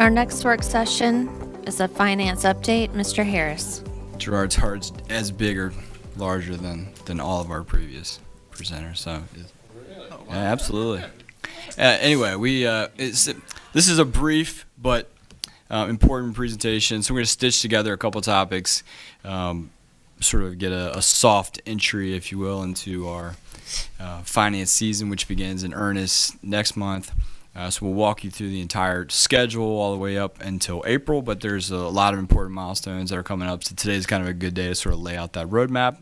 Our next work session is a finance update. Mr. Harris. Gerard's heart's as big or larger than all of our previous presenters. So, yeah, absolutely. Anyway, this is a brief but important presentation. So we're going to stitch together a couple topics, sort of get a soft entry, if you will, into our finance season, which begins in earnest next month. So we'll walk you through the entire schedule all the way up until April, but there's a lot of important milestones that are coming up. So today's kind of a good day to sort of lay out that roadmap.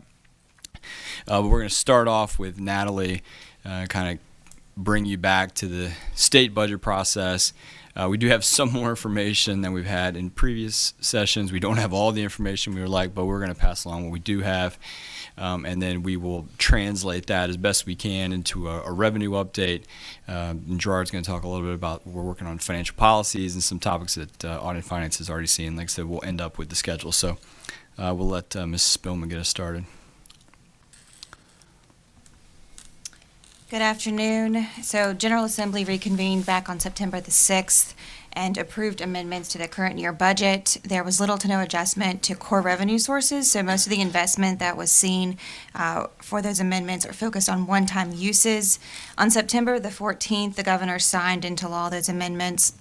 But we're going to start off with Natalie, kind of bring you back to the state budget process. We do have some more information than we've had in previous sessions. We don't have all the information we would like, but we're going to pass along what we do have. And then we will translate that as best we can into a revenue update. And Gerard's going to talk a little bit about we're working on financial policies and some topics that Audit Finance has already seen. Like I said, we'll end up with the schedule. So we'll let Mrs. Spillman get us started. Good afternoon. So General Assembly reconvened back on September the 6th and approved amendments to the current year budget. There was little to no adjustment to core revenue sources, so most of the investment that was seen for those amendments are focused on one-time uses. On September the 14th, the governor signed into law those amendments.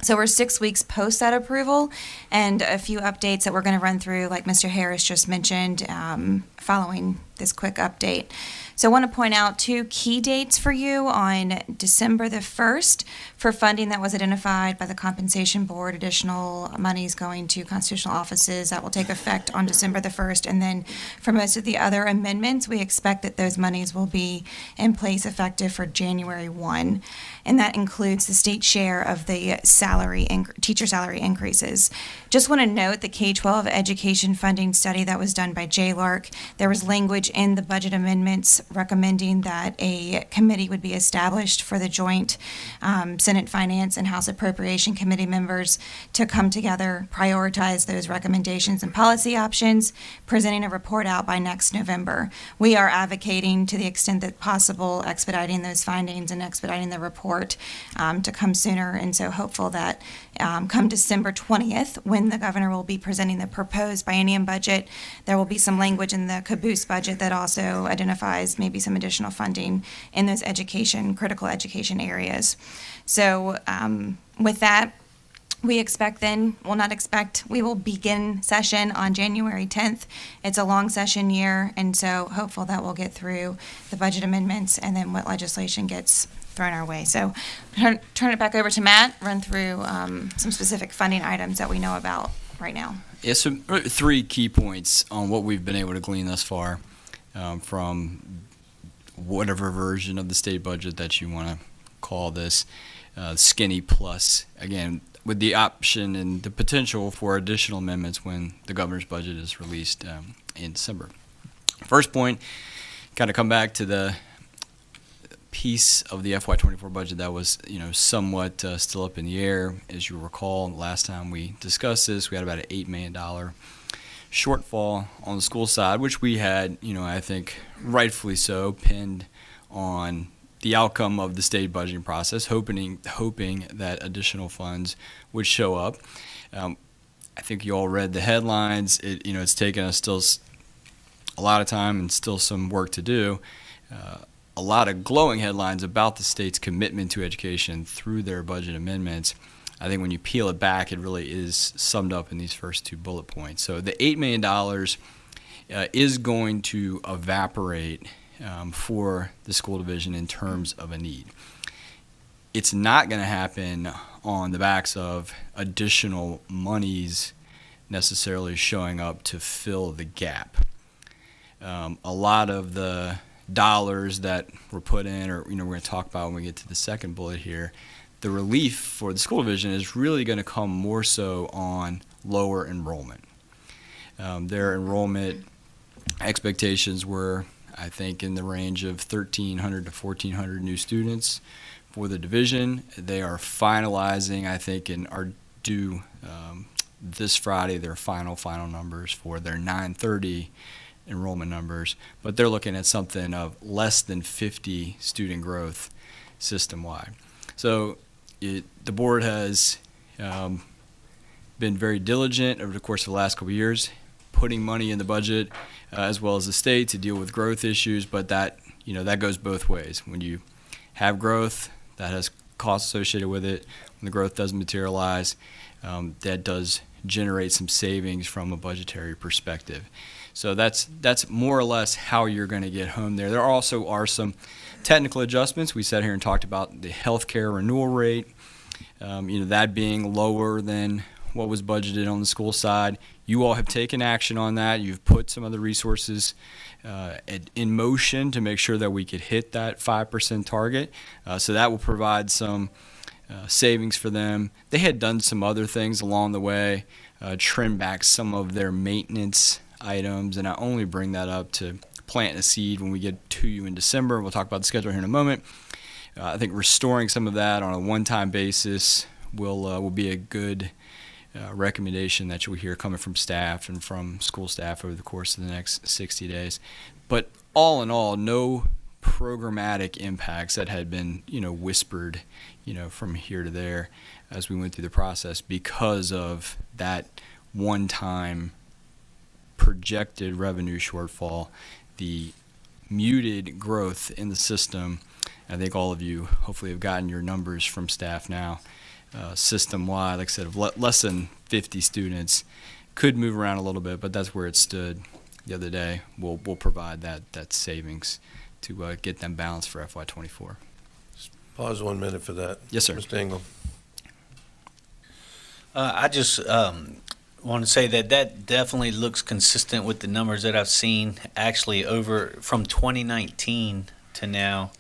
So we're 6 weeks post that approval, and a few updates that we're going to run through, like Mr. Harris just mentioned, following this quick update. So I want to point out two key dates for you on December the 1st for funding that was identified by the Compensation Board, additional monies going to constitutional offices that will take effect on December the 1st. And then for most of the other amendments, we expect that those monies will be in place effective for January 1. And that includes the state share of the teacher salary increases. Just want to note the K-12 education funding study that was done by JLARC. There was language in the budget amendments recommending that a committee would be established for the joint Senate Finance and House Appropriation Committee members to come together, prioritize those recommendations and policy options, presenting a report out by next November. We are advocating to the extent that possible, expediting those findings and expediting the report to come sooner, and so hopeful that come December 20th, when the governor will be presenting the proposed biennium budget, there will be some language in the caboose budget that also identifies maybe some additional funding in those critical education areas. So with that, we will begin session on January 10th. It's a long session year, and so hopeful that we'll get through the budget amendments and then what legislation gets thrown our way. So turn it back over to Matt, run through some specific funding items that we know about right now. Yeah, so three key points on what we've been able to glean thus far from whatever version of the state budget that you want to call this, skinny plus, again, with the option and the potential for additional amendments when the governor's budget is released in December. First point, kind of come back to the piece of the FY24 budget that was, somewhat still up in the air. As you recall, last time we discussed this, we had about an $8 million shortfall on the school side, which we had, I think rightfully so, pinned on the outcome of the state budgeting process, hoping that additional funds would show up. I think you all read the headlines. It's taken us still a lot of time and still some work to do. A lot of glowing headlines about the state's commitment to education through their budget amendments. I think when you peel it back, it really is summed up in these first two bullet points. So the $8 million is going to evaporate for the school division in terms of a need. It's not going to happen on the backs of additional monies necessarily showing up to fill the gap. A lot of the dollars that were put in, or we're going to talk about when we get to the second bullet here, the relief for the school division is really going to come more so on lower enrollment. Their enrollment expectations were, I think, in the range of 1,300 to 1,400 new students for the division. They are finalizing, I think, and are due this Friday their final numbers for their 930 enrollment numbers, but they're looking at something of less than 50 student growth system-wide. So the board has been very diligent over the course of the last couple of years, putting money in the budget as well as the state to deal with growth issues, but that goes both ways. When you have growth, that has costs associated with it. When the growth doesn't materialize, that does generate some savings from a budgetary perspective. So that's more or less how you're going to get home there. There also are some technical adjustments. We sat here and talked about the healthcare renewal rate, that being lower than what was budgeted on the school side. You all have taken action on that. You've put some other resources in motion to make sure that we could hit that 5% target. So that will provide some savings for them. They had done some other things along the way, trim back some of their maintenance items, and I only bring that up to plant a seed when we get to you in December. We'll talk about the schedule here in a moment. I think restoring some of that on a one-time basis will be a good recommendation that you'll hear coming from staff and from school staff over the course of the next 60 days. But all in all, no programmatic impacts that had been, whispered, from here to there as we went through the process because of that one-time projected revenue shortfall, the muted growth in the system. I think all of you hopefully have gotten your numbers from staff now. System-wide, like I said, of less than 50 students, could move around a little bit, but that's where it stood the other day. We'll provide that savings to get them balanced for FY24. Pause 1 minute for that. Yes, sir. Mr. Engel. I just want to say that definitely looks consistent with the numbers that I've seen actually over from 2019 to now.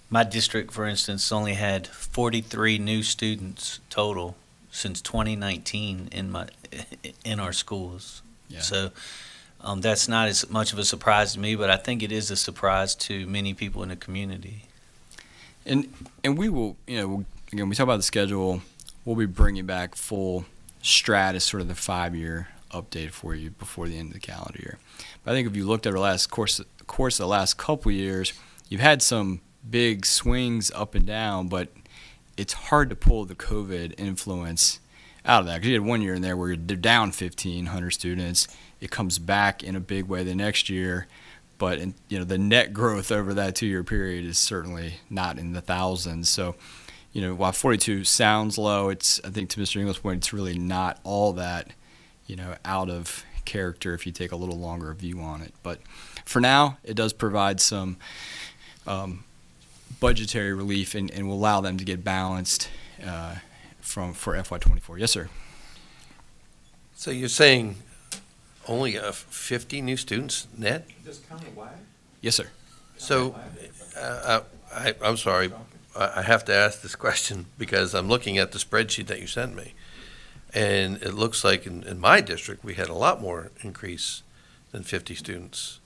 My district, for instance, only had 43 new students total since 2019 in our schools. Yeah. So that's not as much of a surprise to me, but I think it is a surprise to many people in the community. And we will, again, we talk about the schedule. We'll be bringing back full strat as sort of the 5-year update for you before the end of the calendar year. But I think if you looked at our last course of the last couple of years, you've had some big swings up and down, but it's hard to pull the COVID influence out of that. Because you had 1 year in there where they're down 1,500 students. It comes back in a big way the next year. But the net growth over that 2-year period is certainly not in the thousands. So, while 42 sounds low, I think to Mr. Engel's point, it's really not all that, out of character if you take a little longer view on it. But for now, it does provide some budgetary relief and will allow them to get balanced for FY24. Yes, sir. So you're saying only 50 new students net? Just countywide? Yes, sir. So I'm sorry, I have to ask this question because I'm looking at the spreadsheet that you sent me. And it looks like in my district, we had a lot more increase than 50 students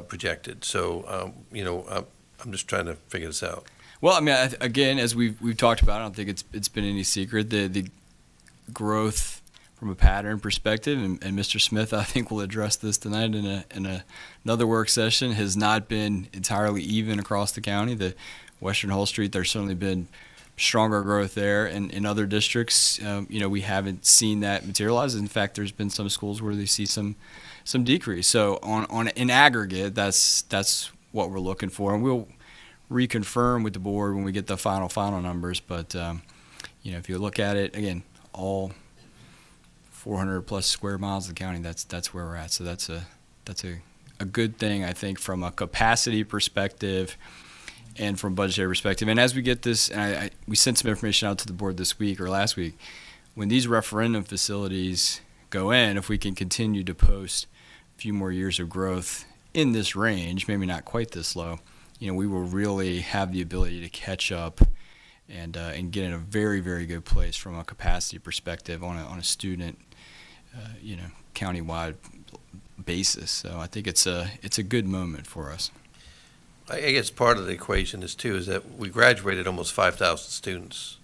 projected. So, I'm just trying to figure this out. Well, I mean, again, as we've talked about, I don't think it's been any secret. The growth from a pattern perspective, and Mr. Smith, I think, will address this tonight in another work session, has not been entirely even across the county. The Western Hull Street, there's certainly been stronger growth there. And in other districts, we haven't seen that materialize. In fact, there's been some schools where they see some decrease. So in aggregate, that's what we're looking for. And we'll reconfirm with the board when we get the final numbers. But, if you look at it, again, all 400 plus square miles of the county, that's where we're at. So that's a good thing, I think, from a capacity perspective and from a budgetary perspective. And as we get this, and we sent some information out to the board this week or last week, when these referendum facilities go in, if we can continue to post a few more years of growth in this range, maybe not quite this low, we will really have the ability to catch up and get in a very, very good place from a capacity perspective on a student, countywide basis. So I think it's a good moment for us. I guess part of the equation is that we graduated almost 5,000 students.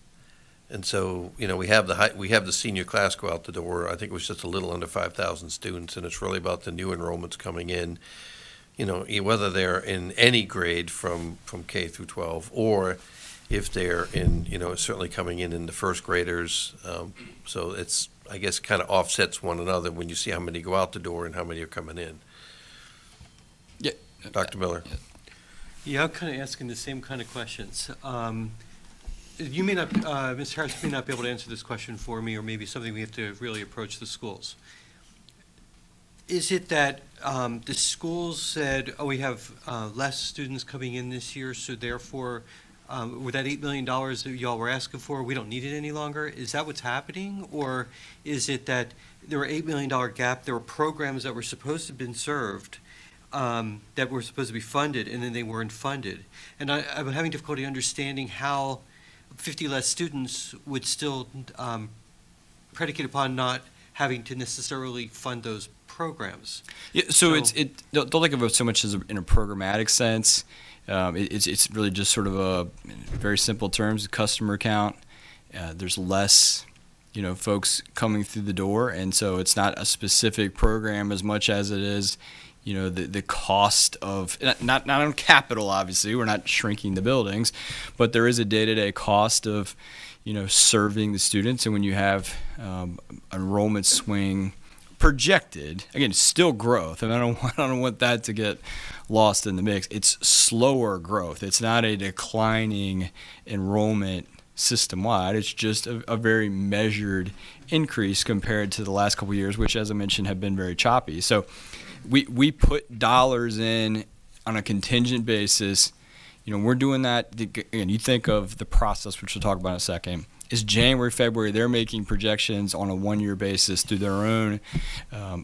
And so, we have the senior class go out the door. I think it was just a little under 5,000 students, and it's really about the new enrollments coming in, whether they're in any grade from K through 12, or if they're in, certainly coming in the first graders. So it's, I guess, kind of offsets one another when you see how many go out the door and how many are coming in. Yeah. Dr. Miller? Yeah, I'm kind of asking the same kind of questions. You may not, Ms. Harris may not be able to answer this question for me, or maybe something we have to really approach the schools. Is it that the schools said, oh, we have less students coming in this year, so therefore, with that $8 million that y'all were asking for, we don't need it any longer? Is that what's happening? Or is it that there were $8 million gap, there were programs that were supposed to have been served, that were supposed to be funded, and then they weren't funded? And I'm having difficulty understanding how 50 less students would still predicate upon not having to necessarily fund those programs. Yeah, so don't think of it so much as in a programmatic sense. It's really just sort of a very simple terms, customer count. There's less, folks coming through the door, and so it's not a specific program as much as it is, the cost of, not on capital, obviously, we're not shrinking the buildings, but there is a day-to-day cost of, serving the students. And when you have enrollment swing projected, again, it's still growth, and I don't want that to get lost in the mix. It's slower growth. It's not a declining enrollment system-wide. It's just a very measured increase compared to the last couple of years, which, as I mentioned, have been very choppy. So we put dollars in on a contingent basis. We're doing that. Again, you think of the process, which we'll talk about in a second. Is January, February, they're making projections on a one-year basis through their own,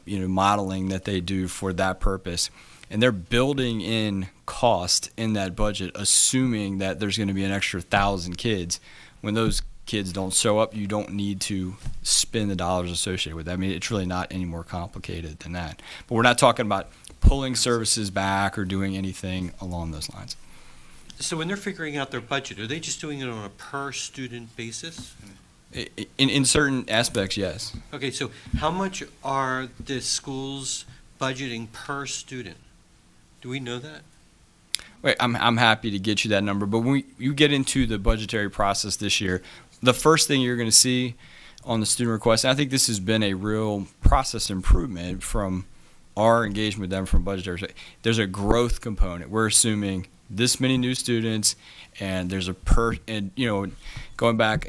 modeling that they do for that purpose. And they're building in cost in that budget, assuming that there's going to be an extra 1,000 kids. When those kids don't show up, you don't need to spend the dollars associated with that. I mean, it's really not any more complicated than that. But we're not talking about pulling services back or doing anything along those lines. So when they're figuring out their budget, are they just doing it on a per-student basis? In certain aspects, yes. Okay, so how much are the schools budgeting per student? Do we know that? Wait, I'm happy to get you that number, but when you get into the budgetary process this year, the first thing you're going to see on the student request, and I think this has been a real process improvement from our engagement with them from budgetary, there's a growth component. We're assuming this many new students, and there's going back,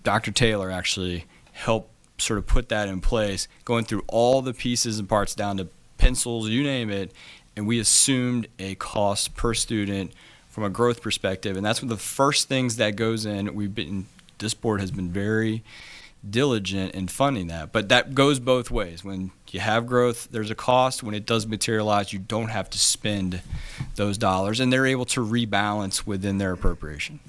Dr. Taylor actually helped sort of put that in place, going through all the pieces and parts down to pencils, you name it, and we assumed a cost per student from a growth perspective, and that's one of the first things that goes in. This board has been very diligent in funding that, but that goes both ways. When you have growth, there's a cost. When it does materialize, you don't have to spend those dollars, and they're able to rebalance within their appropriation.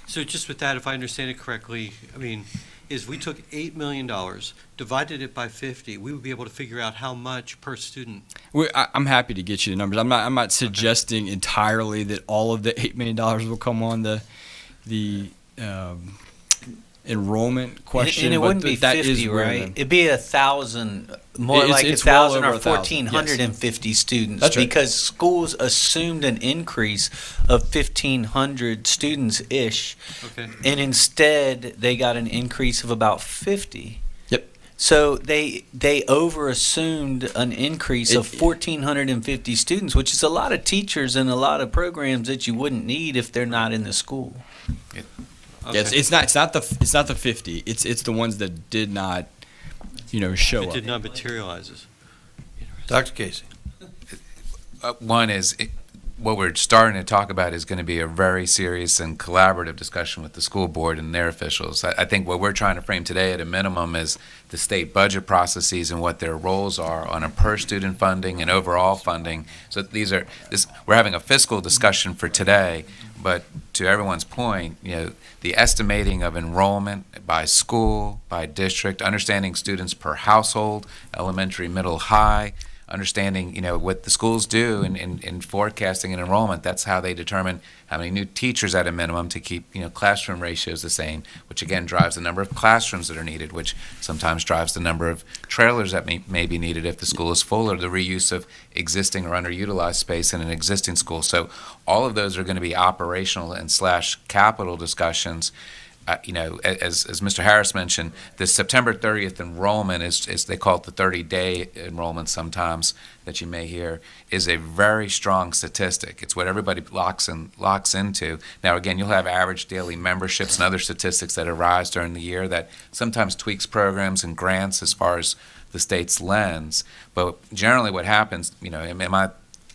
So just with that, if I understand it correctly, I mean, is we took $8 million, divided it by 50, we would be able to figure out how much per student. I'm happy to get you the numbers. I'm not suggesting entirely that all of the $8 million will come on the enrollment question. And it wouldn't be 50, right? It'd be 1,000, more like 1,000 or 1,450 students. That's right. Because schools assumed an increase of 1,500 students-ish, Okay. and instead they got an increase of about 50. Yep. So they over-assumed an increase of 1,450 students, which is a lot of teachers and a lot of programs that you wouldn't need if they're not in the school. Okay. Yes, it's not the 50. It's the ones that did not, show It up. did not materialize. Dr. Casey? One is, what we're starting to talk about is going to be a very serious and collaborative discussion with the school board and their officials. I think what we're trying to frame today at a minimum is the state budget processes and what their roles are on a per-student funding and overall funding. So we're having a fiscal discussion for today, but to everyone's point, the estimating of enrollment by school, by district, understanding students per household, elementary, middle, high, understanding, what the schools do in forecasting and enrollment. That's how they determine how many new teachers at a minimum to keep, classroom ratios the same, which again drives the number of classrooms that are needed, which sometimes drives the number of trailers that may be needed if the school is full, or the reuse of existing or underutilized space in an existing school. So all of those are going to be operational and / capital discussions. As Mr. Harris mentioned, the September 30th enrollment is they call it the 30-day enrollment sometimes that you may hear, is a very strong statistic. It's what everybody locks into. Now, again, you'll have average daily memberships and other statistics that arise during the year that sometimes tweaks programs and grants as far as the state's lens. But generally what happens, in my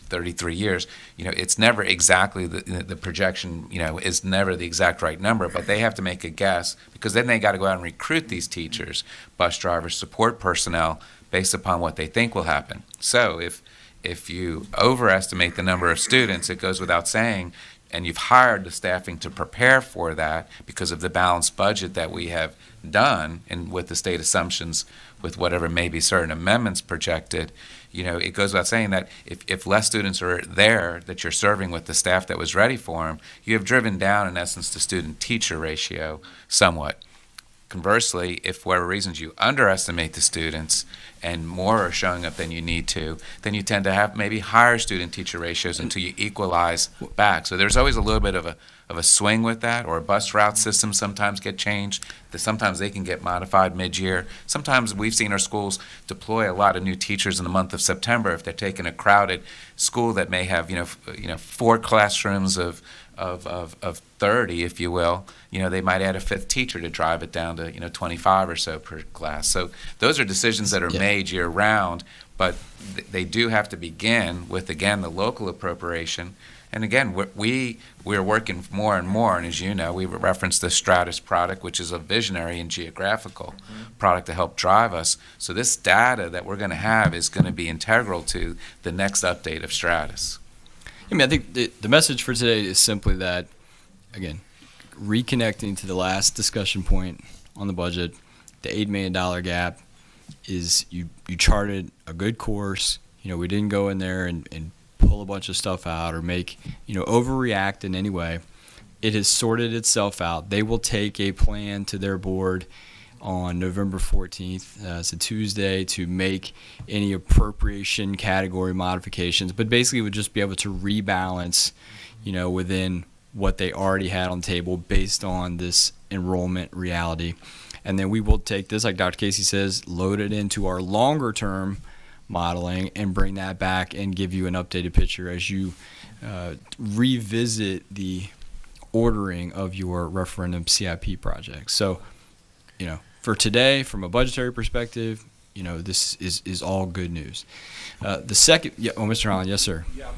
33 years, it's never exactly the projection, is never the exact right number, but they have to make a guess, because then they got to go out and recruit these teachers, bus drivers, support personnel, based upon what they think will happen. So if you overestimate the number of students, it goes without saying, and you've hired the staffing to prepare for that because of the balanced budget that we have done, and with the state assumptions, with whatever may be certain amendments projected, it goes without saying that if less students are there that you're serving with the staff that was ready for them, you have driven down, in essence, the student-teacher ratio somewhat. Conversely, if for whatever reasons you underestimate the students and more are showing up than you need to, then you tend to have maybe higher student-teacher ratios until you equalize back. So there's always a little bit of a swing with that, or bus route systems sometimes get changed. Sometimes they can get modified mid-year. Sometimes we've seen our schools deploy a lot of new teachers in the month of September if they're taking a crowded school that may have 4 classrooms of 30, if you will. They might add a 5th teacher to drive it down to 25 or so per class. So those are decisions that are made year round, but they do have to begin with, again, the local appropriation. And again, we're working more and more, and as you know, we referenced the Stratus product, which is a visionary and geographical product to help drive us. So this data that we're going to have is going to be integral to the next update of Stratus. I think the message for today is simply that, again, reconnecting to the last discussion point on the budget, the $8 million gap is you charted a good course. We didn't go in there and pull a bunch of stuff out or overreact in any way. It has sorted itself out. They will take a plan to their board on November 14th. It's a Tuesday, to make any appropriation category modifications, but basically would just be able to rebalance, within what they already had on the table based on this enrollment reality. And then we will take this, like Dr. Casey says, load it into our longer term modeling and bring that back and give you an updated picture as you revisit the ordering of your referendum CIP project. So, for today, from a budgetary perspective, this is all good news. The second, Mr. Allen, yes, sir. Yeah,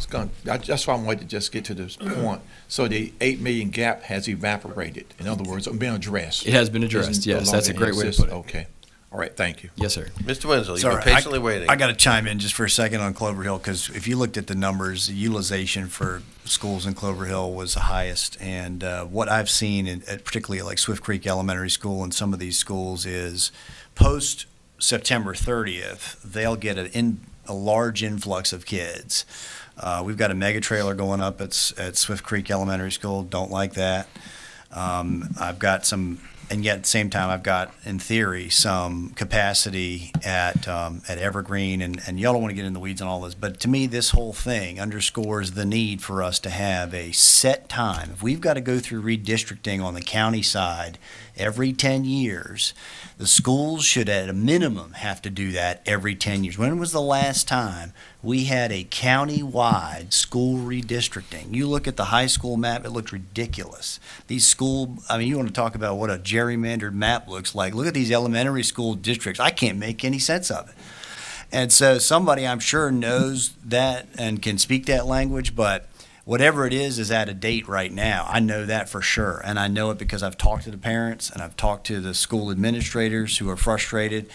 that's why I wanted to just get to this point. So the $8 million gap has evaporated. In other words, it's been addressed. It has been addressed. Yes, that's a great way to put it. Okay. All right, thank you. Yes, sir. Mr. Wenzel, you've Sorry, been patiently waiting. I got to chime in just for a second on Clover Hill, because if you looked at the numbers, the utilization for schools in Clover Hill was the highest. And what I've seen, particularly like Swift Creek Elementary School and some of these schools, is post September 30th, they'll get a large influx of kids. We've got a mega trailer going up at Swift Creek Elementary School. Don't like that. I've got some. And yet at the same time, I've got, in theory, some capacity at Evergreen, and y'all don't want to get in the weeds on all this, but to me, this whole thing underscores the need for us to have a set time. If we've got to go through redistricting on the county side every 10 years, the schools should, at a minimum, have to do that every 10 years. When was the last time we had a county-wide school redistricting? You look at the high school map, it looked ridiculous. These you want to talk about what a gerrymandered map looks like. Look at these elementary school districts. I can't make any sense of it. And so somebody, I'm sure, knows that and can speak that language, but whatever it is out of date right now. I know that for sure. And I know it because I've talked to the parents and I've talked to the school administrators who are frustrated.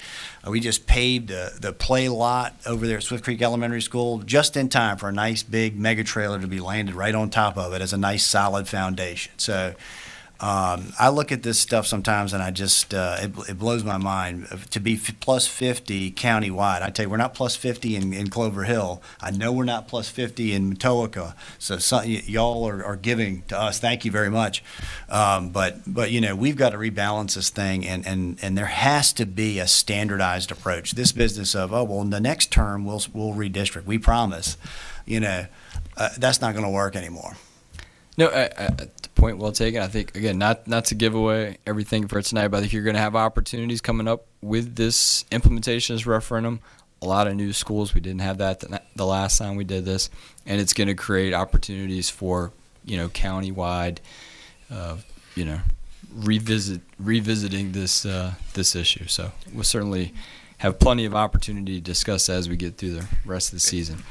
We just paved the play lot over there at Swift Creek Elementary School just in time for a nice big mega trailer to be landed right on top of it as a nice solid foundation. So I look at this stuff sometimes and I just, it blows my mind. To be plus 50 countywide, I tell you, we're not plus 50 in Clover Hill. I know we're not plus 50 in Matoaca. So y'all are giving to us. Thank you very much. But we've got to rebalance this thing, and there has to be a standardized approach. This business of, in the next term we'll redistrict. We promise. That's not going to work anymore. No, point well taken. I think, again, not to give away everything for tonight, but I think you're going to have opportunities coming up with this implementation of this referendum. A lot of new schools, we didn't have that the last time we did this, and it's going to create opportunities for, countywide, revisiting this issue. So we'll certainly have plenty of opportunity to discuss as we get through the rest of the season.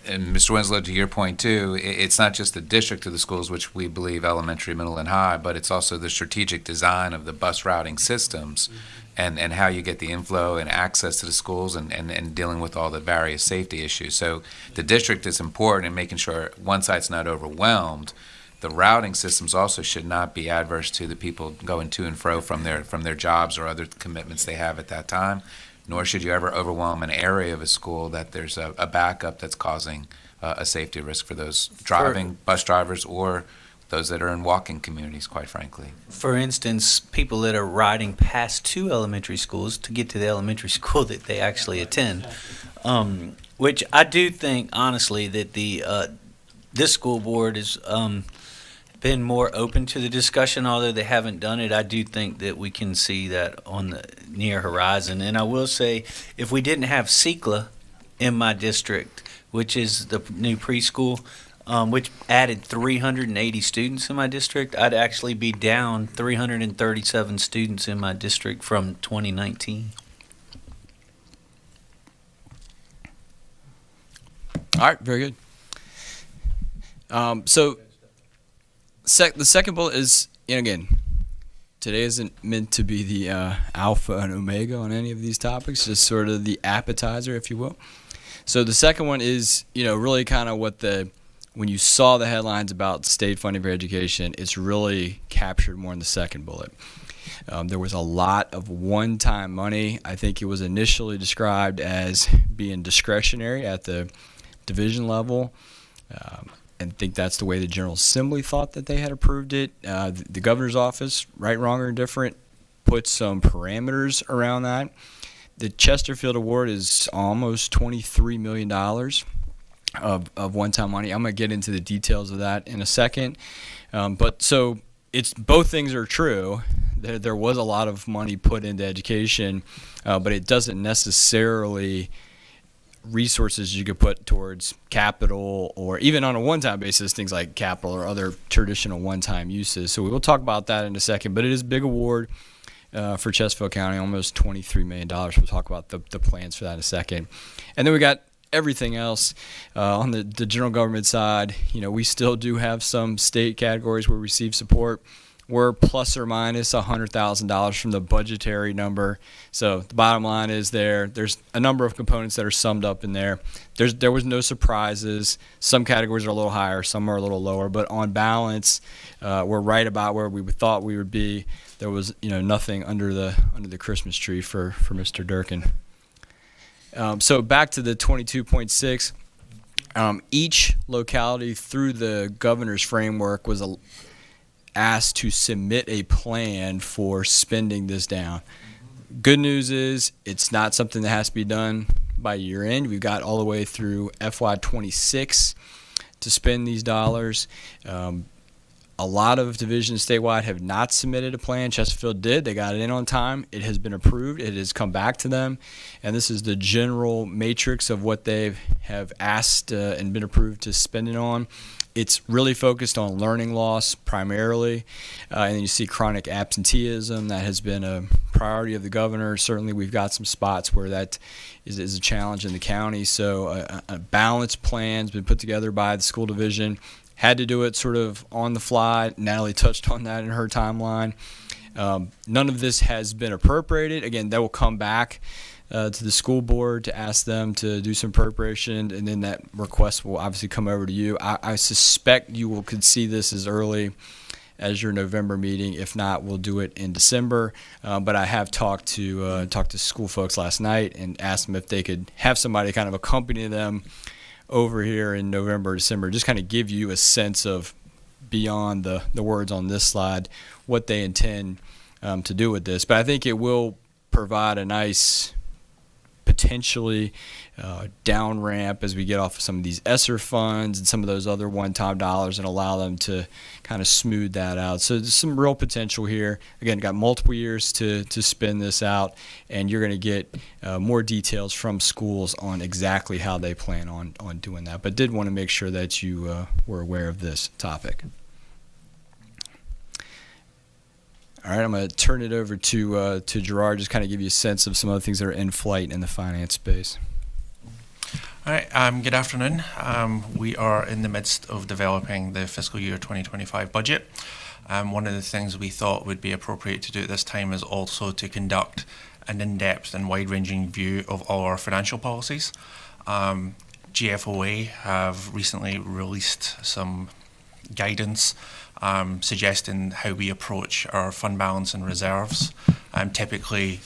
And Mr. Winslow, to your point too, it's not just the district of the schools, which we believe elementary, middle, and high, but it's also the strategic design of the bus routing systems and how you get the inflow and access to the schools and dealing with all the various safety issues. So the district is important in making sure one site's not overwhelmed. The routing systems also should not be adverse to the people going to and fro from their jobs or other commitments they have at that time. Nor should you ever overwhelm an area of a school that there's a backup that's causing a safety risk for those driving bus drivers or those that are in walking communities, quite frankly. For instance, people that are riding past two elementary schools to get to the elementary school that they actually attend, which I do think, honestly, that this school board is been more open to the discussion, although they haven't done it. I do think that we can see that on the near horizon. And I will say, if we didn't have CECLA in my district, which is the new preschool, which added 380 students in my district, I'd actually be down 337 students in my district from 2019. All right, very good. So the second bullet is, and again, today isn't meant to be the alpha and omega on any of these topics, just sort of the appetizer, if you will. So the second one is, really kind of when you saw the headlines about state funding for education, it's really captured more in the second bullet. There was a lot of one-time money. I think it was initially described as being discretionary at the division level. And think that's the way the General Assembly thought that they had approved it. The governor's office, right, wrong, or indifferent, put some parameters around that. The Chesterfield Award is almost $23 million of one-time money. I'm going to get into the details of that in a second. But so it's both things are true. There was a lot of money put into education, but it doesn't necessarily resources you could put towards capital or even on a one-time basis, things like capital or other traditional one-time uses. So we will talk about that in a second, but it is a big award for Chesterfield County, almost $23 million. We'll talk about the plans for that in a second. And then we got everything else on the general government side. We still do have some state categories where we receive support. We're plus or minus $100,000 from the budgetary number. So the bottom line is there's a number of components that are summed up in there. There was no surprises. Some categories are a little higher, some are a little lower, but on balance, we're right about where we thought we would be. There was nothing under the Christmas tree for Mr. Durkin. So back to the 22.6. Each locality through the governor's framework was asked to submit a plan for spending this down. Good news is it's not something that has to be done by year end. We've got all the way through FY26 to spend these dollars. A lot of divisions statewide have not submitted a plan. Chesterfield did. They got it in on time. It has been approved. It has come back to them. And this is the general matrix of what they have asked and been approved to spend it on. It's really focused on learning loss primarily, and then you see chronic absenteeism. That has been a priority of the governor. Certainly we've got some spots where that is a challenge in the county. So a balanced plan's been put together by the school division. Had to do it sort of on the fly. Natalie touched on that in her timeline. None of this has been appropriated. Again, that will come back to the school board to ask them to do some appropriation, and then that request will obviously come over to you. I suspect you could see this as early as your November meeting. If not, we'll do it in December. But I have talked to school folks last night and asked them if they could have somebody kind of accompany them over here in November, December, just kind of give you a sense of, beyond the words on this slide, what they intend to do with this. But I think it will provide a nice, potentially down ramp as we get off of some of these ESSER funds and some of those other one-time dollars, and allow them to kind of smooth that out. So there's some real potential here. Again, got multiple years to spin this out, and you're going to get more details from schools on exactly how they plan on doing that. But did want to make sure that you were aware of this topic. All right, I'm going to turn it over to Gerard, just kind of give you a sense of some other things that are in flight in the finance space. All right, good afternoon. We are in the midst of developing the fiscal year 2025 budget. One of the things we thought would be appropriate to do at this time is also to conduct an in-depth and wide-ranging view of all our financial policies. GFOA have recently released some guidance suggesting how we approach our fund balance and reserves. Typically,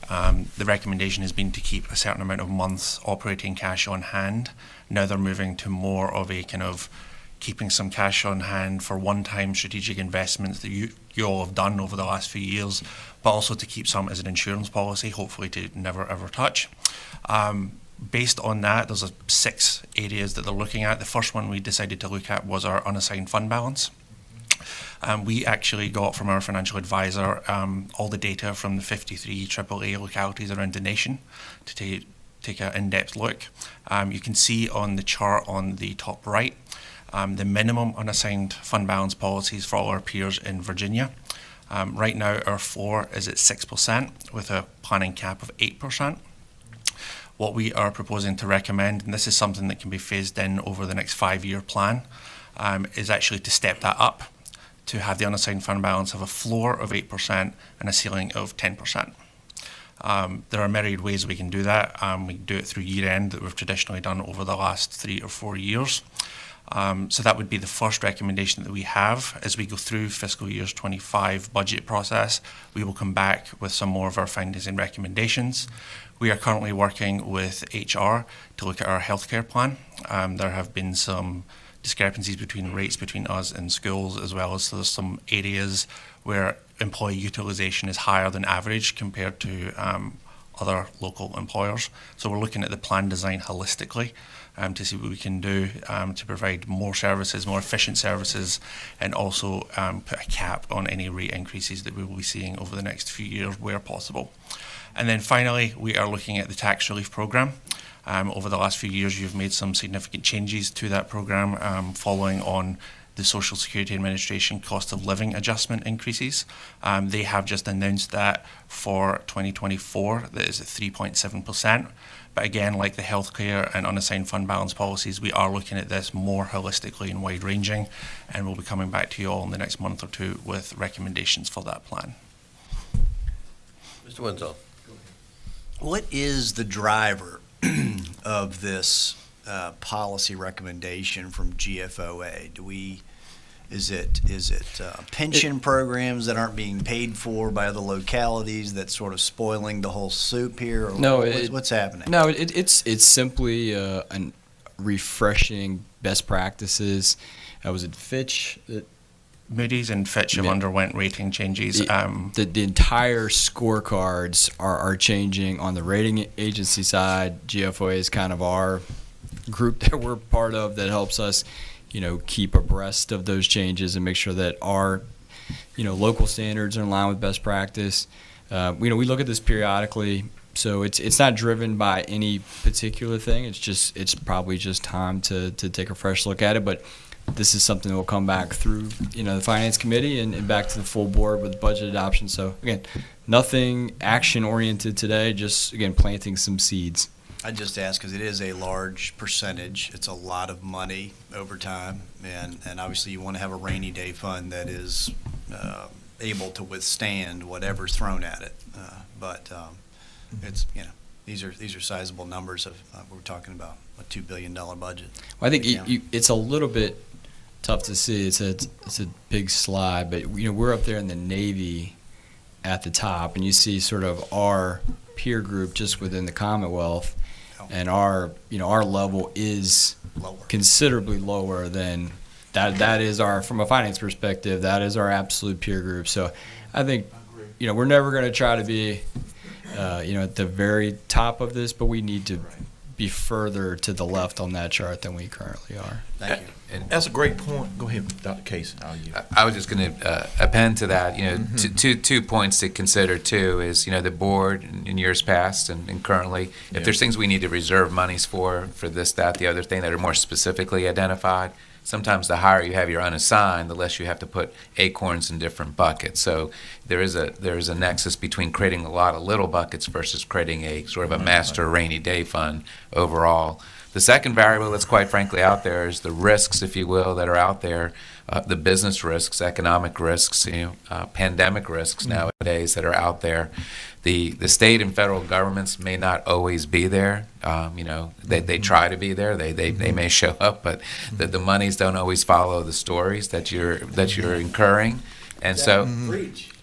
the recommendation has been to keep a certain amount of months operating cash on hand. Now they're moving to more of a kind of keeping some cash on hand for one-time strategic investments that you all have done over the last few years, but also to keep some as an insurance policy, hopefully to never ever touch. Based on that, there's 6 areas that they're looking at. The first one we decided to look at was our unassigned fund balance. We actually got from our financial advisor all the data from the 53 AAA localities around the nation to take an in-depth look. You can see on the chart on the top right the minimum unassigned fund balance policies for all our peers in Virginia. Right now our floor is at 6% with a planning cap of 8%. What we are proposing to recommend, and this is something that can be phased in over the next 5-year plan, is actually to step that up, to have the unassigned fund balance have a floor of 8% and a ceiling of 10%. There are myriad ways we can do that. We can do it through year-end that we've traditionally done over the last 3 or 4 years. So that would be the first recommendation that we have. As we go through fiscal year's 25 budget process, we will come back with some more of our findings and recommendations. We are currently working with HR to look at our healthcare plan. There have been some discrepancies between rates between us and schools, as well as there's some areas where employee utilization is higher than average compared to other local employers. So we're looking at the plan design holistically to see what we can do to provide more services, more efficient services, and also put a cap on any rate increases that we will be seeing over the next few years where possible. And then finally, we are looking at the tax relief program. Over the last few years, you've made some significant changes to that program following on the Social Security Administration cost of living adjustment increases. They have just announced that for 2024, that is at 3.7%. But again, like the healthcare and unassigned fund balance policies, we are looking at this more holistically and wide-ranging, and we'll be coming back to you all in the next month or two with recommendations for that plan. Mr. Winslow. What is the driver of this policy recommendation from GFOA? Is it pension programs that aren't being paid for by other localities that's sort of spoiling the whole soup here? Or No, what's happening? No, it's simply an refreshing best practices. Was it Fitch? Moody's and Fitch have underwent rating changes. The entire scorecards are changing on the rating agency side. GFOA is kind of our group that we're part of that helps us, keep abreast of those changes and make sure that our, local standards are in line with best practice. We look at this periodically, so it's not driven by any particular thing. It's probably just time to take a fresh look at it, but this is something that will come back through, the Finance Committee and back to the full board with budget adoption. So, again, nothing action-oriented today, just, again, planting some seeds. I just ask because it is a large percentage. It's a lot of money over time, and obviously you want to have a rainy day fund that is able to withstand whatever's thrown at it. But it's, these are sizable numbers of we're talking about a $2 billion budget. Well, I think it's a little bit tough to see. It's a big slide, but we're up there in the Navy at the top, and you see sort of our peer group just within the Commonwealth, and our level is considerably lower than that. That is our, from a finance perspective, that is our absolute peer group. So I think we're never going to try to be at the very top of this, but we need to be further to the left on that chart than we currently are. Thank you. That's a great point. Go ahead, Dr. Casey. I was just going to append to that. Two points to consider too is the board in years past and currently, if there's things we need to reserve monies for this, that, the other thing that are more specifically identified. Sometimes the higher you have your unassigned, the less you have to put acorns in different buckets. So there is a nexus between creating a lot of little buckets versus creating a sort of a master rainy day fund overall. The second variable that's quite frankly out there is the risks, if you will, that are out there, the business risks, economic risks, pandemic risks nowadays that are out there. The state and federal governments may not always be there. They try to be there. They may show up, but the monies don't always follow the stories that you're incurring, and so.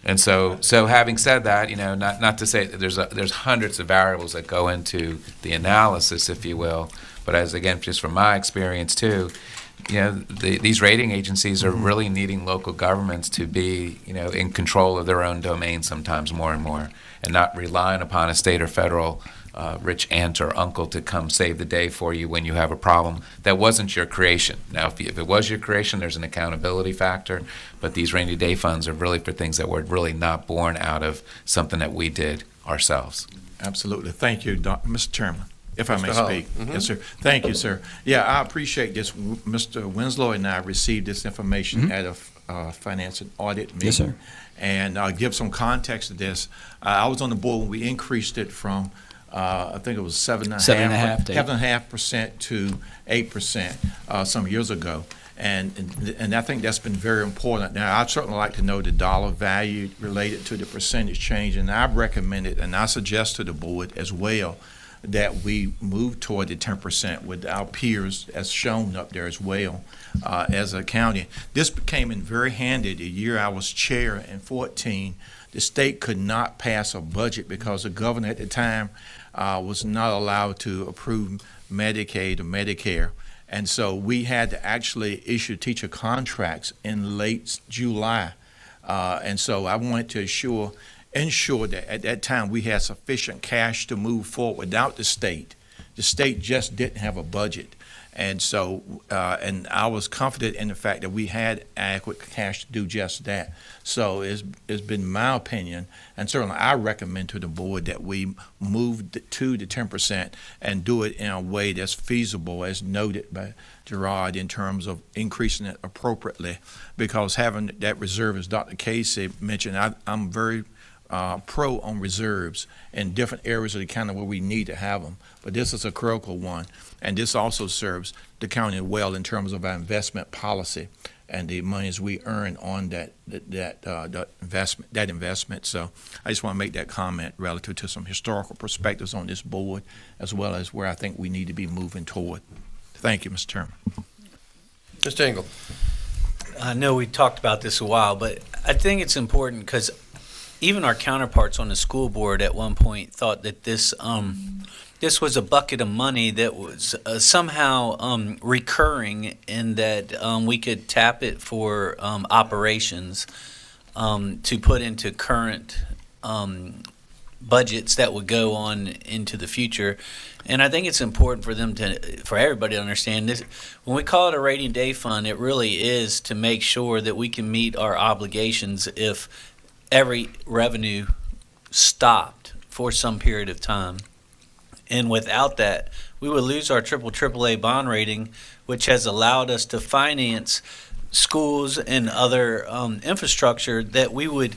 And so having said that, not to say that there's hundreds of variables that go into the analysis, if you will, but as again, just from my experience too, these rating agencies are really needing local governments to be, in control of their own domain sometimes more and more, and not relying upon a state or federal rich aunt or uncle to come save the day for you when you have a problem that wasn't your creation. Now, if it was your creation, there's an accountability factor, but these rainy day funds are really for things that were really not born out of something that we did ourselves. Absolutely. Thank you, Mr. Chairman. If I may Mr. Hall. speak. Yes, sir. Thank you, sir. Yeah, I appreciate this. Mr. Winslow and I received this information at a finance and audit meeting. Yes, sir. And I'll give some context to this. I was on the board when we increased it from I think it was 7.5% to 8% some years ago. And I think that's been very important. Now, I'd certainly like to know the dollar value related to the percentage change, and I recommend it, and I suggest to the board as well that we move toward the 10% with our peers as shown up there as well as a county. This came in very handy the year I was chair in 2014. The state could not pass a budget because the governor at the time was not allowed to approve Medicaid or Medicare. And so we had to actually issue teacher contracts in late July. And so I wanted to ensure that at that time we had sufficient cash to move forward without the state. The state just didn't have a budget. And so, and I was confident in the fact that we had adequate cash to do just that. So it's been my opinion, and certainly I recommend to the board that we move to the 10% and do it in a way that's feasible, as noted by Gerard, in terms of increasing it appropriately, because having that reserve, as Dr. Casey mentioned, I'm very pro on reserves in different areas of the county where we need to have them. But this is a critical one, and this also serves the county well in terms of our investment policy and the monies we earn on that investment. So I just want to make that comment relative to some historical perspectives on this board, as well as where I think we need to be moving toward. Thank you, Mr. Chairman. Mr. Engel. I know we talked about this a while, but I think it's important because even our counterparts on the school board at one point thought that this was a bucket of money that was somehow recurring, and that we could tap it for operations to put into current budgets that would go on into the future. And I think it's important for everybody to understand this. When we call it a rainy day fund, it really is to make sure that we can meet our obligations if every revenue stopped for some period of time. And without that, we would lose our AAA bond rating, which has allowed us to finance schools and other infrastructure that we would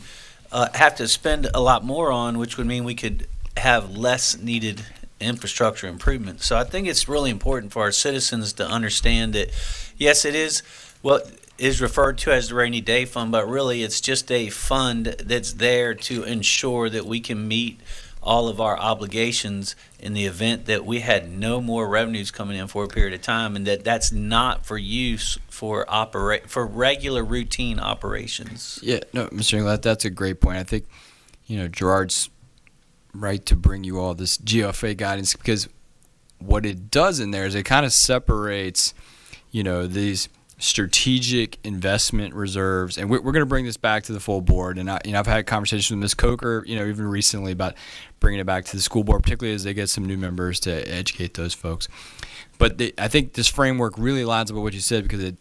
have to spend a lot more on, which would mean we could have less needed infrastructure improvements. So I think it's really important for our citizens to understand that, yes, it is what is referred to as the rainy day fund, but really it's just a fund that's there to ensure that we can meet all of our obligations in the event that we had no more revenues coming in for a period of time, and that's not for use for regular routine operations. Yeah, no, Mr. Engel, that's a great point. I think, Gerard's right to bring you all this GFA guidance, because what it does in there is it kind of separates, these strategic investment reserves, and we're going to bring this back to the full board. And I've had conversations with Ms. Coker, even recently, about bringing it back to the school board, particularly as they get some new members to educate those folks. But I think this framework really lines up with what you said, because it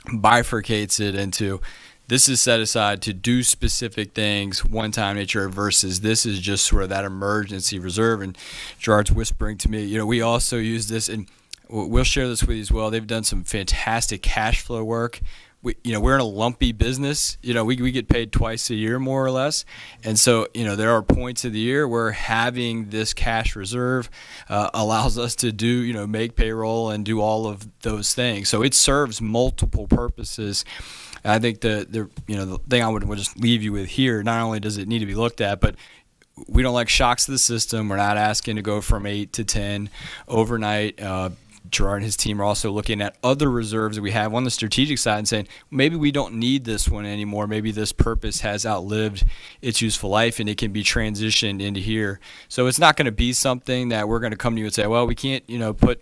bifurcates it into, this is set aside to do specific things, one-time nature, versus this is just sort of that emergency reserve. And Gerard's whispering to me, we also use this, and we'll share this with you as well. They've done some fantastic cash flow work. We're in a lumpy business. We get paid twice a year, more or less. And so, there are points of the year where having this cash reserve allows us to do, make payroll and do all of those things. So it serves multiple purposes. I think the thing I would just leave you with here, not only does it need to be looked at, but we don't like shocks to the system. We're not asking to go from 8 to 10 overnight. Gerard and his team are also looking at other reserves that we have on the strategic side and saying, maybe we don't need this one anymore. Maybe this purpose has outlived its useful life and it can be transitioned into here. So it's not going to be something that we're going to come to you and say, well, we can't, open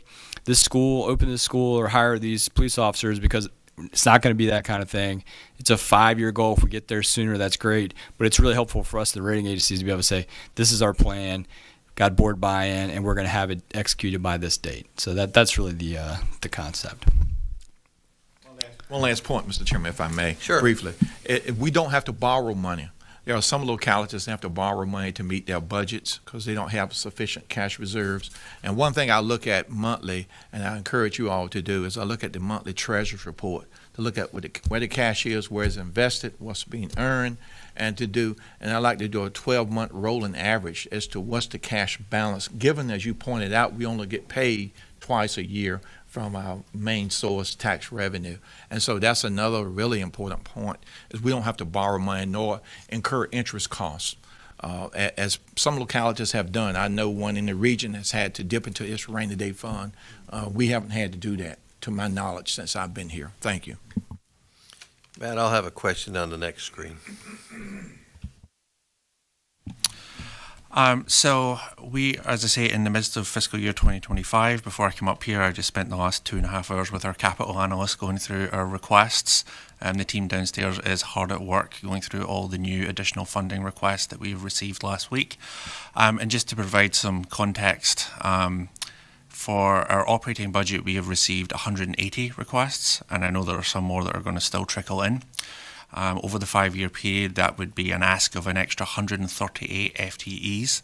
this school or hire these police officers, because it's not going to be that kind of thing. It's a 5-year goal. If we get there sooner, that's great. But it's really helpful for us, the rating agencies, to be able to say, this is our plan, got board buy-in, and we're going to have it executed by this date. So that's really the concept. One last point, Mr. Chairman, if I may, Sure. briefly. We don't have to borrow money. There are some localities that have to borrow money to meet their budgets because they don't have sufficient cash reserves. And one thing I look at monthly, and I encourage you all to do, is I look at the monthly treasurer's report to look at where the cash is, where it's invested, what's being earned, and I like to do a 12-month rolling average as to what's the cash balance. Given, as you pointed out, we only get paid twice a year from our main source, tax revenue. And so that's another really important point, is we don't have to borrow money nor incur interest costs. As some localities have done, I know one in the region has had to dip into its rainy day fund. We haven't had to do that, to my knowledge, since I've been here. Thank you. Matt, I'll have a question on the next screen. So we, as I say, in the midst of fiscal year 2025, before I come up here, I just spent the last 2.5 hours with our capital analyst going through our requests. The team downstairs is hard at work going through all the new additional funding requests that we've received last week. And just to provide some context, for our operating budget, we have received 180 requests, and I know there are some more that are going to still trickle in. Over the 5-year period, that would be an ask of an extra 138 FTEs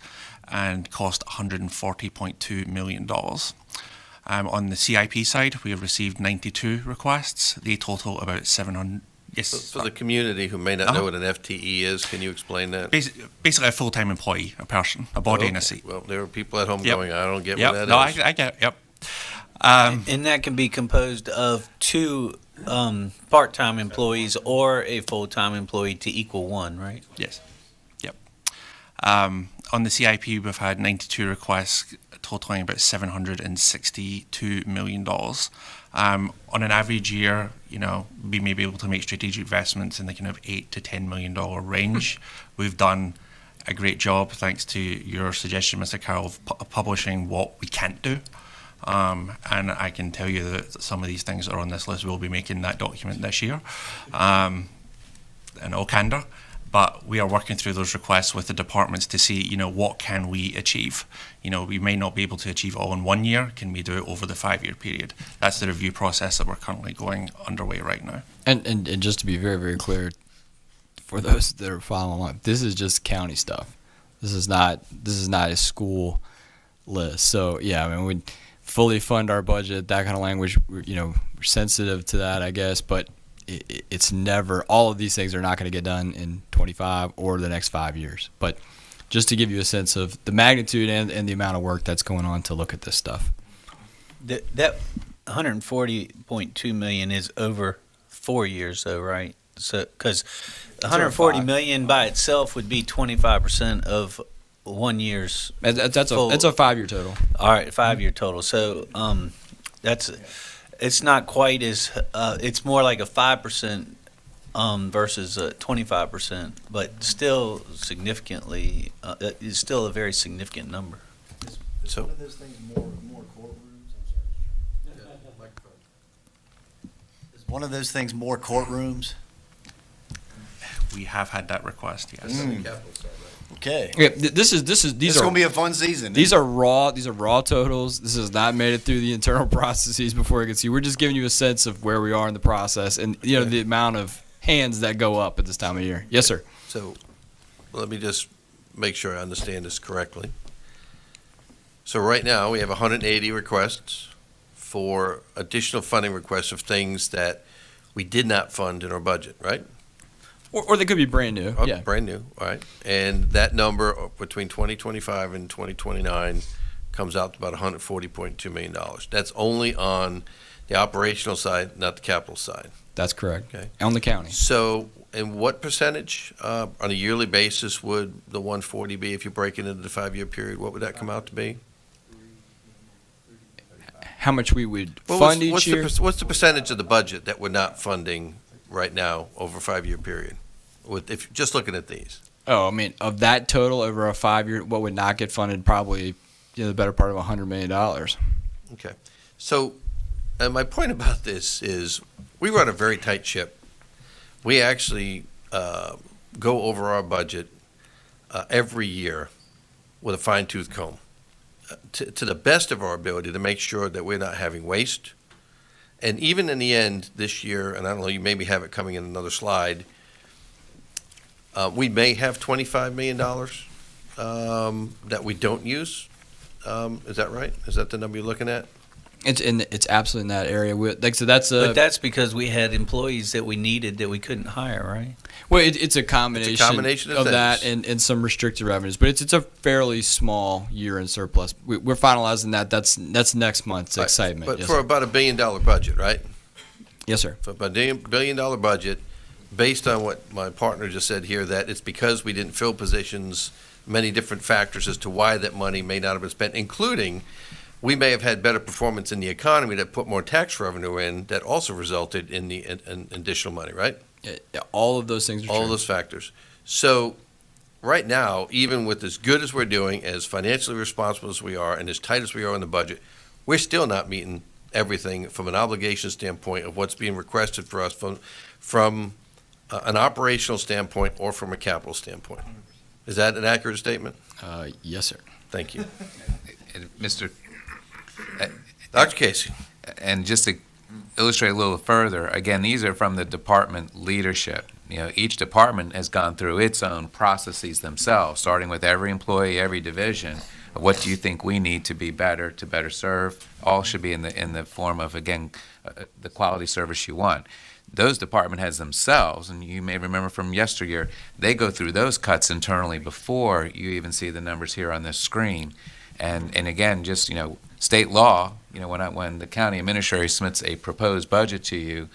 and cost $140.2 million. On the CIP side, we have received 92 requests. They total about 700. Yes. For the community who may not know what an FTE is, can you explain that? Basically, a full-time employee, a person, a body in a seat. Well, there are people at home Yep. going, I don't get Yep. what that No, is. I get it. Yep. And that can be composed of 2 part-time employees or a full-time employee to equal 1, right? Yes. Yep. On the CIP, we've had 92 requests totaling about $762 million. On an average year, we may be able to make strategic investments in the kind of $8 to $10 million range. We've done a great job, thanks to your suggestion, Mr. Carroll, of publishing what we can't do. And I can tell you that some of these things that are on this list, we'll be making that document this year, in all candor. But we are working through those requests with the departments to see, what can we achieve? We may not be able to achieve all in 1 year. Can we do it over the 5-year period? That's the review process that we're currently going underway right now. And just to be very, very clear, for those that are following along, this is just county stuff. This is not a school list. So yeah, we fully fund our budget, that kind of language. We're sensitive to that, I guess, but it's never, all of these things are not going to get done in 25 or the next 5 years. But just to give you a sense of the magnitude and the amount of work that's going on to look at this stuff. That $140.2 million is over 4 years, though, right? So, because $140 million by itself would be 25% of 1 year's. That's a 5-year total. All right, 5-year total. So it's not quite as it's more like a 5% versus 25%, but still significantly. It's still a very significant number. So- One of those things more courtrooms. Is one of those things more courtrooms? We have had that request, yes. Okay. Yeah, this is these It's are gonna be a fun season. these are raw totals. This has not made it through the internal processes before it gets you. We're just giving you a sense of where we are in the process and the amount of hands that go up at this time of year. Yes, sir. So let me just make sure I understand this correctly. So right now, we have 180 requests for additional funding requests of things that we did not fund in our budget, right? Or they could be brand new. Oh, Yeah. brand new, all right. And that number between 2025 and 2029 comes out to about $140.2 million. That's only on the operational side, not the capital side. That's correct. Okay. On the county. So, and what percentage on a yearly basis would the 140 be if you break it into the 5-year period? What would that come out to be? How much we would Well, fund each year? What's the percentage of the budget that we're not funding right now over a 5-year period? If just looking at these. Oh, I mean, of that total over a 5-year, what would not get funded? Probably, the better part of $100 million. Okay. So, and my point about this is we run a very tight ship. We actually go over our budget every year with a fine-tooth comb to the best of our ability to make sure that we're not having waste. And even in the end this year, and I don't know, you maybe have it coming in another slide, we may have $25 million that we don't use. Is that right? Is that the number you're looking at? It's absolutely in that area. So that's But that's because we had employees that we needed that we couldn't hire, right? well, it's a combination, of that things. and some restricted revenues, but it's a fairly small year in surplus. We're finalizing that. That's next month's Right. excitement. But Yes, for sir. about $1 billion budget, right? Yes, sir. For about $1 billion budget, based on what my partner just said here, that it's because we didn't fill positions, many different factors as to why that money may not have been spent, including we may have had better performance in the economy that put more tax revenue in that also resulted in the in additional money, right? Yeah, all of those things are All true. of those factors. So right now, even with as good as we're doing, as financially responsible as we are, and as tight as we are in the budget, we're still not meeting everything from an obligation standpoint of what's being requested for us from an operational standpoint or from a capital standpoint. Is that an accurate statement? Yes, sir. Thank you. Mr. Dr. Casey. And just to illustrate a little further, again, these are from the department leadership. Each department has gone through its own processes themselves, starting with every employee, every division. What do you think we need to be better, to better serve? All should be in the form of, again, the quality service you want. Those department heads themselves, and you may remember from yesteryear, they go through those cuts internally before you even see the numbers here on this screen. And again, just, state law, when the county administrator submits a proposed budget to you,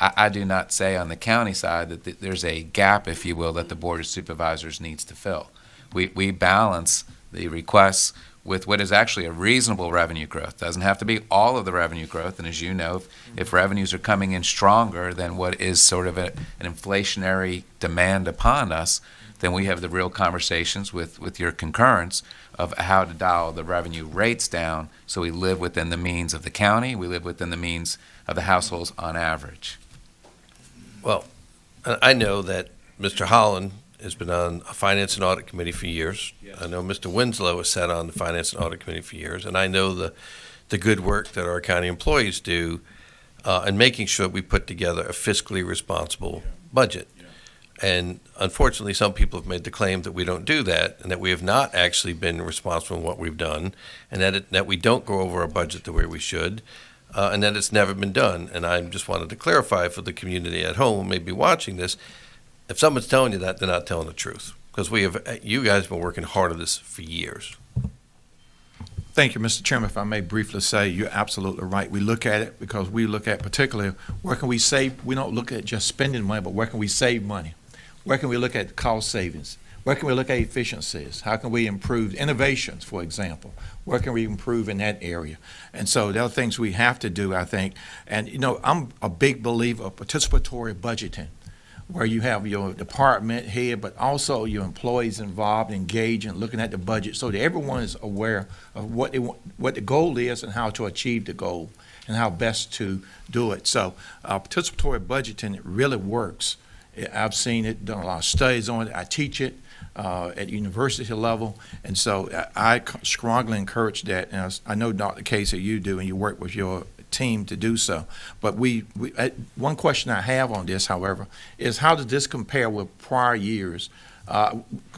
I do not say on the county side that there's a gap, if you will, that the Board of Supervisors needs to fill. We balance the requests with what is actually a reasonable revenue growth. Doesn't have to be all of the revenue growth, and as you know, if revenues are coming in stronger than what is sort of an inflationary demand upon us, then we have the real conversations with your concurrence of how to dial the revenue rates down so we live within the means of the county, we live within the means of the households on average. Well, I know that Mr. Holland has been on a Finance and Audit Committee for years. I know Mr. Winslow has sat on the Finance and Audit Committee for years, and I know the good work that our county employees do in making sure we put together a fiscally responsible budget. And unfortunately, some people have made the claim that we don't do that, and that we have not actually been responsible in what we've done, and that we don't go over our budget the way we should, and that it's never been done. And I just wanted to clarify for the community at home who may be watching this, if someone's telling you that, they're not telling the truth, because you guys have been working hard on this for years. Thank you, Mr. Chairman. If I may briefly say, you're absolutely right. We look at it because we look at particularly where can we save. We don't look at just spending money, but where can we save money? Where can we look at cost savings? Where can we look at efficiencies? How can we improve innovations, for example? Where can we improve in that area? And so there are things we have to do, I think. And, you know, I'm a big believer of participatory budgeting, where you have your department head, but also your employees involved, engaged in looking at the budget so that everyone is aware of what the goal is and how to achieve the goal and how best to do it. So participatory budgeting, it really works. I've seen it, done a lot of studies on it. I teach it at university level, and so I strongly encourage that. And I know, Dr. Casey, you do, and you work with your team to do so. But one question I have on this, however, is how does this compare with prior years?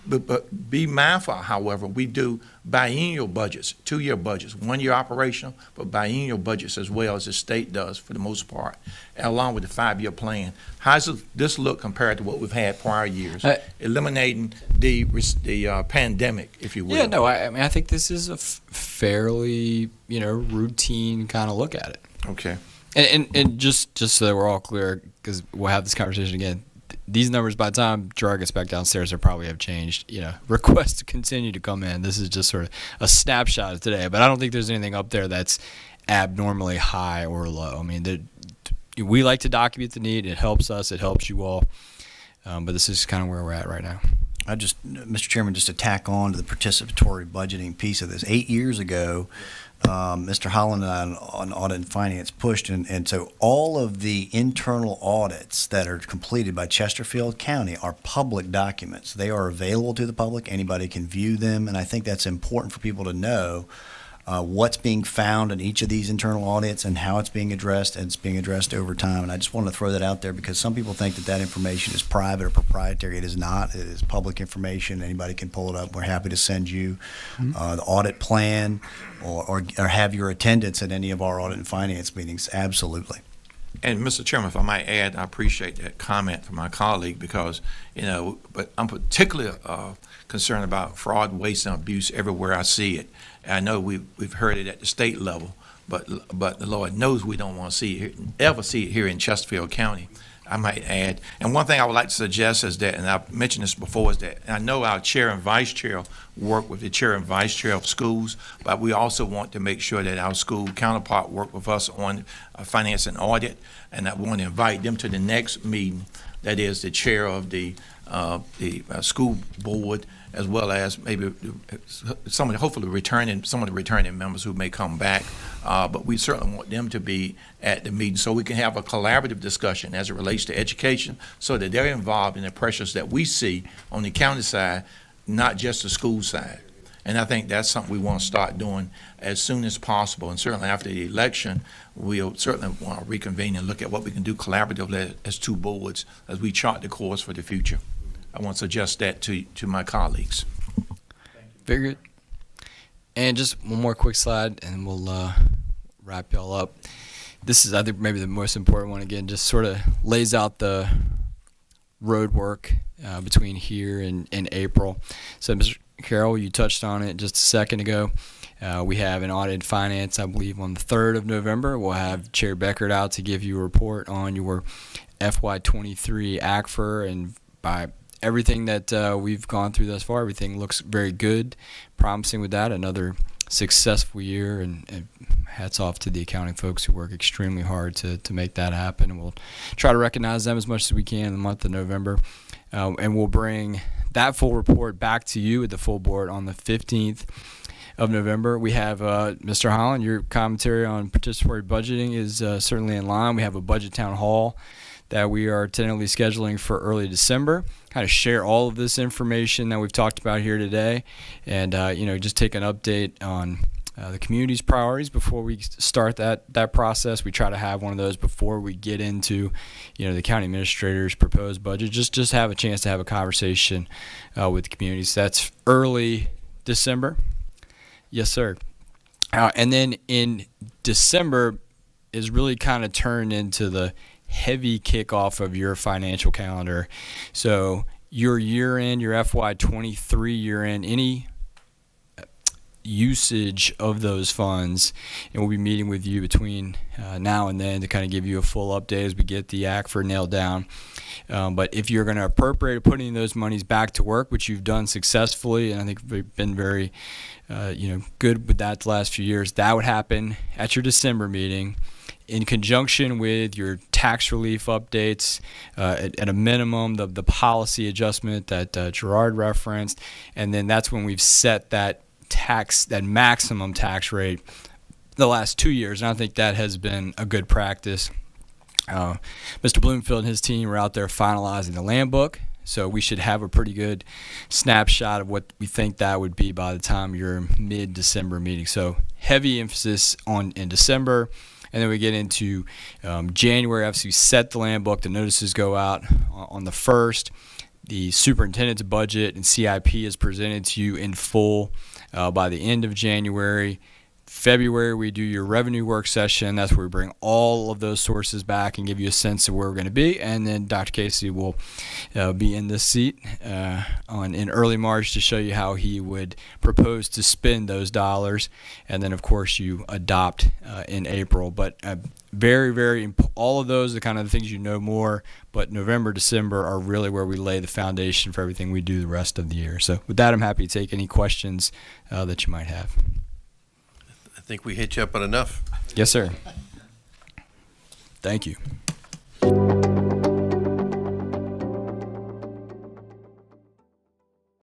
But be mindful, however, we do biennial budgets, 2-year budgets, 1-year operational, but biennial budgets as well, as the state does for the most part, along with the 5-year plan. How does this look compared to what we've had prior years, eliminating the pandemic, if you will? Yeah, no, I mean, I think this is a fairly, routine kind of look at it. Okay. And just so that we're all clear, because we'll have this conversation again, these numbers, by the time Gerard gets back downstairs, will probably have changed. Requests to continue to come in. This is just sort of a snapshot of today, but I don't think there's anything up there that's abnormally high or low. I mean, we like to document the need. It helps us. It helps you all. But this is kind of where we're at right now. Mr. Chairman, just to tack on to the participatory budgeting piece of this. 8 years ago, Mr. Holland and I on Audit and Finance pushed, and so all of the internal audits that are completed by Chesterfield County are public documents. They are available to the public. Anybody can view them, and I think that's important for people to know what's being found in each of these internal audits and how it's being addressed, and it's being addressed over time. And I just wanted to throw that out there because some people think that information is private or proprietary. It is not. It is public information. Anybody can pull it up. We're happy to send you the audit plan or have your attendance at any of our audit and finance meetings. Absolutely. And Mr. Chairman, if I might add, I appreciate that comment from my colleague because, but I'm particularly concerned about fraud, waste, and abuse everywhere I see it. And I know we've heard it at the state level, but the Lord knows we don't want to ever see it here in Chesterfield County, I might add. And one thing I would like to suggest is that, and I've mentioned this before, is that I know our chair and vice chair work with the chair and vice chair of schools, but we also want to make sure that our school counterpart work with us on finance and audit, and I want to invite them to the next meeting, that is the chair of the school board, as well as maybe hopefully some of the returning members who may come back. But we certainly want them to be at the meeting so we can have a collaborative discussion as it relates to education so that they're involved in the pressures that we see on the county side, not just the school side. And I think that's something we want to start doing as soon as possible. And certainly after the election, we'll certainly want to reconvene and look at what we can do collaboratively as two boards as we chart the course for the future. I want to suggest that to my colleagues. Very good. And just one more quick slide, and we'll wrap y'all up. This is, I think, maybe the most important one. Again, just sort of lays out the road work between here and April. So, Mr. Carroll, you touched on it just a second ago. We have an audit finance, I believe, on the 3rd of November. We'll have Chair Beckert out to give you a report on your FY23 ACFR, and by everything that we've gone through thus far, everything looks very good, promising with that. Another successful year, and hats off to the accounting folks who work extremely hard to make that happen. And we'll try to recognize them as much as we can in the month of November. And we'll bring that full report back to you at the full board on the 15th of November. We have Mr. Holland, your commentary on participatory budgeting is certainly in line. We have a budget town hall that we are tentatively scheduling for early December, kind of share all of this information that we've talked about here today, and just take an update on the community's priorities before we start that process. We try to have one of those before we get into the county administrator's proposed budget. Just have a chance to have a conversation with the community. So that's early December. Yes, sir. And then in December is really kind of turned into the heavy kickoff of your financial calendar. So your year end, your FY23 year end, usage of those funds, and we'll be meeting with you between now and then to kind of give you a full update as we get the ACFR nailed down. But if you're going to appropriate putting those monies back to work, which you've done successfully, and I think we've been very good with that the last few years, that would happen at your December meeting in conjunction with your tax relief updates, at a minimum, the policy adjustment that Gerard referenced, and then that's when we've set that maximum tax rate the last 2 years, and I think that has been a good practice. Mr. Bloomfield and his team are out there finalizing the land book, so we should have a pretty good snapshot of what we think that would be by the time your mid-December meeting. So heavy emphasis in December. And then we get into January. Obviously, we set the land book. The notices go out on the 1st. The superintendent's budget and CIP is presented to you in full by the end of January. February, we do your revenue work session. That's where we bring all of those sources back and give you a sense of where we're going to be. And then Dr. Casey will be in this seat in early March to show you how he would propose to spend those dollars. And then, of course, you adopt in April. But all of those are kind of the things you know more. But November, December are really where we lay the foundation for everything we do the rest of the year. So with that, I'm happy to take any questions that you might have. I think we hit you up on enough. Yes, sir. Thank you.